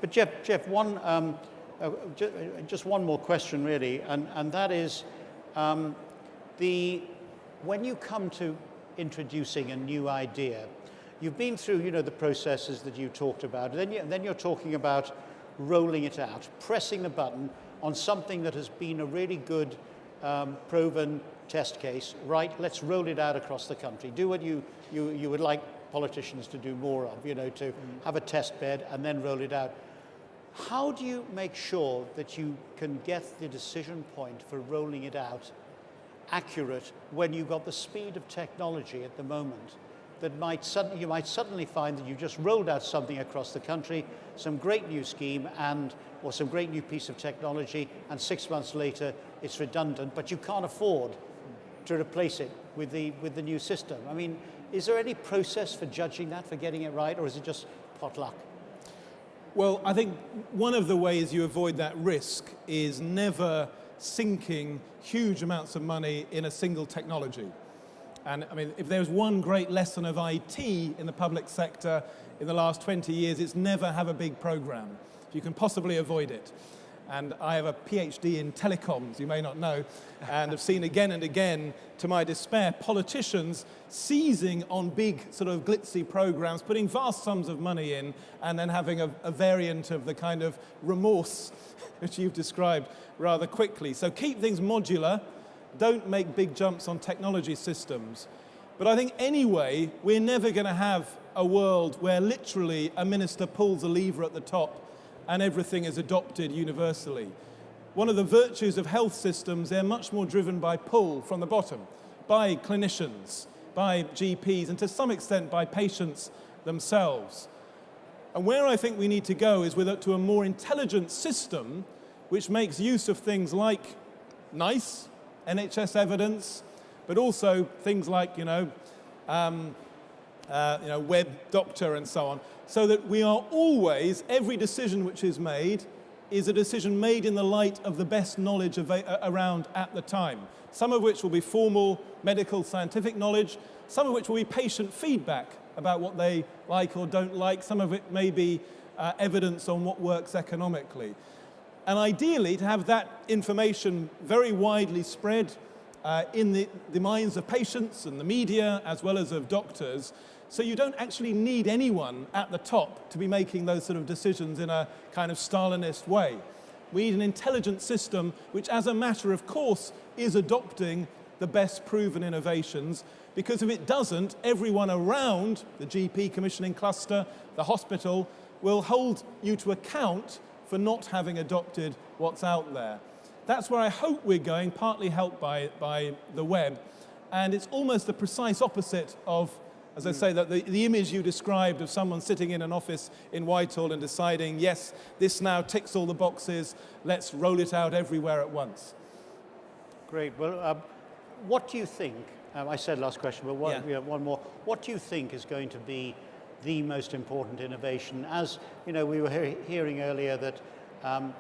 But Geoff, just one more question really, and that is, when you come to introducing a new idea, you've been through, the processes that you talked about, and then you're talking about rolling it out, pressing the button on something that has been a really good, proven test case. Right, let's roll it out across the country. Do what you would like politicians to do more of, to have a test bed and then roll it out. How do you make sure that you can get the decision point for rolling it out accurate when you've got the speed of technology at the moment that you might suddenly find that you just rolled out something across the country, some great new scheme or some great new piece of technology, and 6 months later it's redundant, but you can't afford to replace it with the new system? I mean, is there any process for judging that, for getting it right, or is it just potluck? Well, I think one of the ways you avoid that risk is never sinking huge amounts of money in a single technology. And I mean, if there's one great lesson of IT in the public sector in the last 20 years, it's never have a big program, if you can possibly avoid it. And I have a PhD in telecoms, you may not know, and have seen again and again, to my despair, politicians seizing on big sort of glitzy programs, putting vast sums of money in, and then having a variant of the kind of remorse which you've described rather quickly. So keep things modular, don't make big jumps on technology systems. But I think anyway, we're never going to have a world where literally a minister pulls a lever at the top and everything is adopted universally. One of the virtues of health systems, they're much more driven by pull from the bottom, by clinicians, by GPs, and to some extent by patients themselves. And where I think we need to go is to a more intelligent system which makes use of things like NICE, NHS evidence, but also things like, web doctor and so on, so that we are always, every decision which is made is a decision made in the light of the best knowledge around at the time. Some of which will be formal medical scientific knowledge, some of which will be patient feedback about what they like or don't like, some of it may be evidence on what works economically. And ideally, to have that information very widely spread in the minds of patients and the media, as well as of doctors, so you don't actually need anyone at the top to be making those sort of decisions in a kind of Stalinist way. We need an intelligent system which, as a matter of course, is adopting the best proven innovations, because if it doesn't, everyone around the GP commissioning cluster, the hospital, will hold you to account for not having adopted what's out there. That's where I hope we're going, partly helped by the web. And it's almost the precise opposite of, as I say, that the image you described of someone sitting in an office in Whitehall and deciding, yes, this now ticks all the boxes, let's roll it out everywhere at once. Great. Well, what do you think, I said last question, but one more. What do you think is going to be the most important innovation? As we were hearing earlier that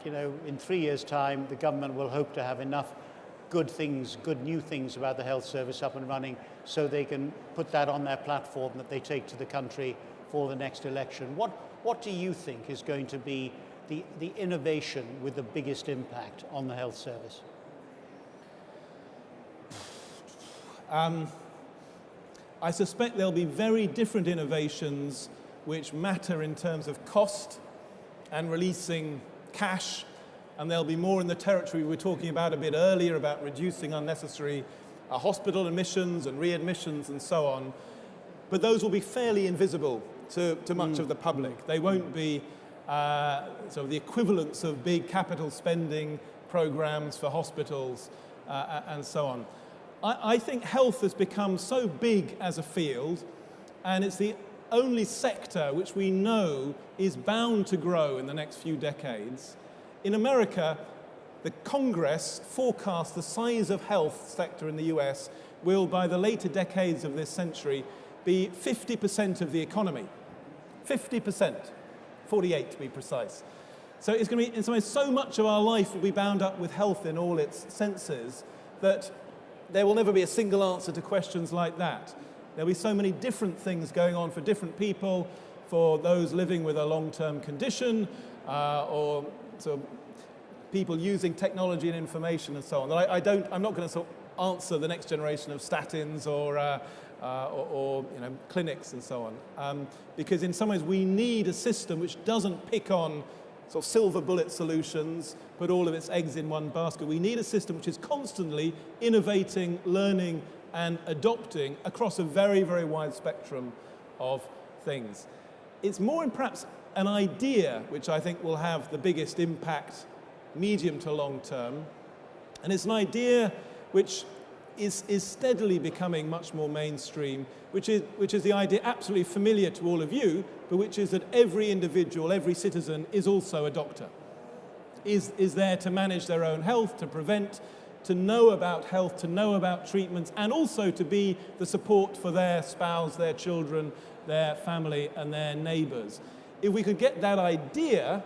in 3 years' time, the government will hope to have enough good new things about the health service up and running, so they can put that on their platform that they take to the country for the next election. What do you think is going to be the innovation with the biggest impact on the health service? I suspect there'll be very different innovations which matter in terms of cost and releasing cash, and there'll be more in the territory we were talking about a bit earlier about reducing unnecessary hospital admissions and readmissions and so on. But those will be fairly invisible to much of the public. They won't be sort of the equivalents of big capital spending programs for hospitals and so on. I think health has become so big as a field, and it's the only sector which we know is bound to grow in the next few decades. In America, the Congress forecasts the size of health sector in the US will, by the later decades of this century, be 50% of the economy. 50%. 48 to be precise. So it's going to be, in some ways, so much of our life will be bound up with health in all its senses that there will never be a single answer to questions like that. There'll be so many different things going on for different people, for those living with a long-term condition, or sort of people using technology and information and so on. I'm not going to sort of answer the next generation of statins or clinics and so on, because in some ways we need a system which doesn't pick on sort of silver bullet solutions, put all of its eggs in one basket. We need a system which is constantly innovating, learning, and adopting across a very, very wide spectrum of things. It's more in perhaps an idea which I think will have the biggest impact medium to long term, and it's an idea which is steadily becoming much more mainstream, which is the idea absolutely familiar to all of you, but which is that every individual, every citizen is also a doctor, is there to manage their own health, to prevent, to know about health, to know about treatments, and also to be the support for their spouse, their children, their family, and their neighbours. If we could get that idea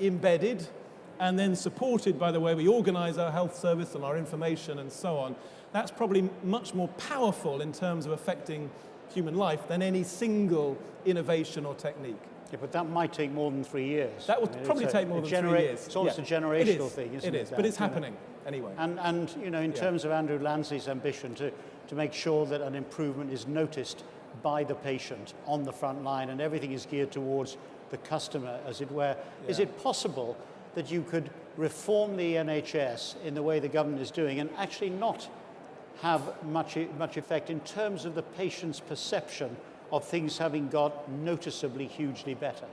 embedded and then supported by the way we organise our health service and our information and so on, that's probably much more powerful in terms of affecting human life than any single innovation or technique. Yeah, but that might take more than 3 years. That would probably take more than 3 years. It's almost a generational thing, isn't it? It is, but it's happening anyway. And in terms of Andrew Lansley's ambition to make sure that an improvement is noticed by the patient on the front line and everything is geared towards the customer, as it were, is it possible that you could reform the NHS in the way the government is doing and actually not have much effect in terms of the patient's perception of things having got noticeably hugely better?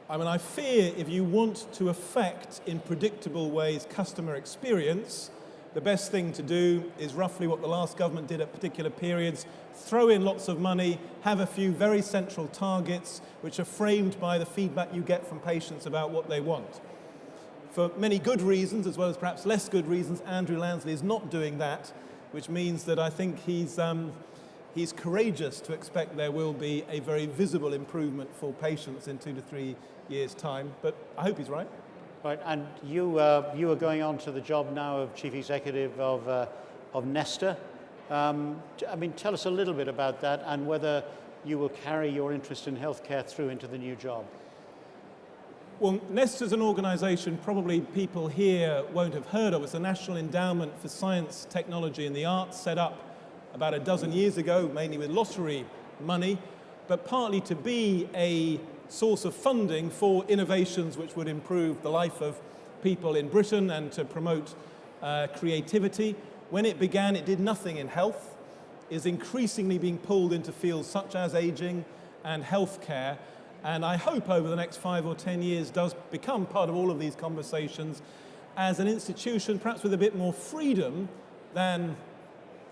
I mean, I fear if you want to affect in predictable ways customer experience, the best thing to do is roughly what the last government did at particular periods: throw in lots of money, have a few very central targets which are framed by the feedback you get from patients about what they want. For many good reasons, as well as perhaps less good reasons, Andrew Lansley is not doing that, which means that I think he's courageous to expect there will be a very visible improvement for patients in 2 to 3 years' time, but I hope he's right. Right, and you are going on to the job now of Chief Executive of Nesta. I mean, tell us a little bit about that and whether you will carry your interest in healthcare through into the new job. Well, Nesta is an organisation probably people here won't have heard of. It's a National Endowment for Science, Technology and the Arts, set up about a dozen years ago, mainly with lottery money, but partly to be a source of funding for innovations which would improve the life of people in Britain and to promote creativity. When it began, it did nothing in health. It is increasingly being pulled into fields such as ageing and healthcare, and I hope over the next 5 or 10 years does become part of all of these conversations as an institution perhaps with a bit more freedom than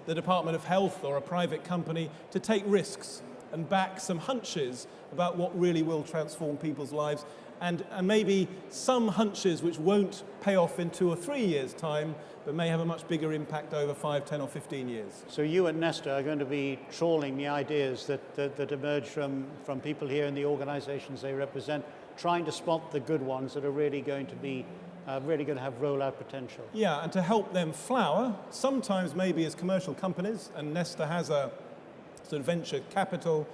the Department of Health or a private company to take risks and back some hunches about what really will transform people's lives, and maybe some hunches which won't pay off in 2 or 3 years' time, but may have a much bigger impact over 5, 10 or 15 years. So you at Nesta are going to be trawling the ideas that emerge from people here in the organisations they represent, trying to spot the good ones that are really going to be really going to have rollout potential. Yeah, and to help them flower, sometimes maybe as commercial companies, and Nesta has a sort of venture capital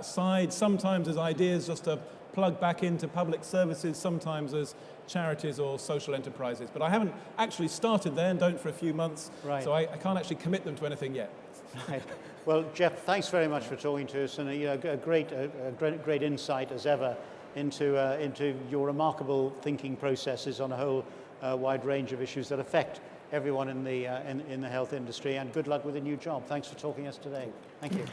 side, sometimes as ideas just to plug back into public services, sometimes as charities or social enterprises. But I haven't actually started there and don't for a few months, so I can't actually commit them to anything yet. Right. Well, Geoff, thanks very much for talking to us, and a great insight as ever into your remarkable thinking processes on a whole wide range of issues that affect everyone in the health industry. And good luck with the new job. Thanks for talking to us today. Thank you.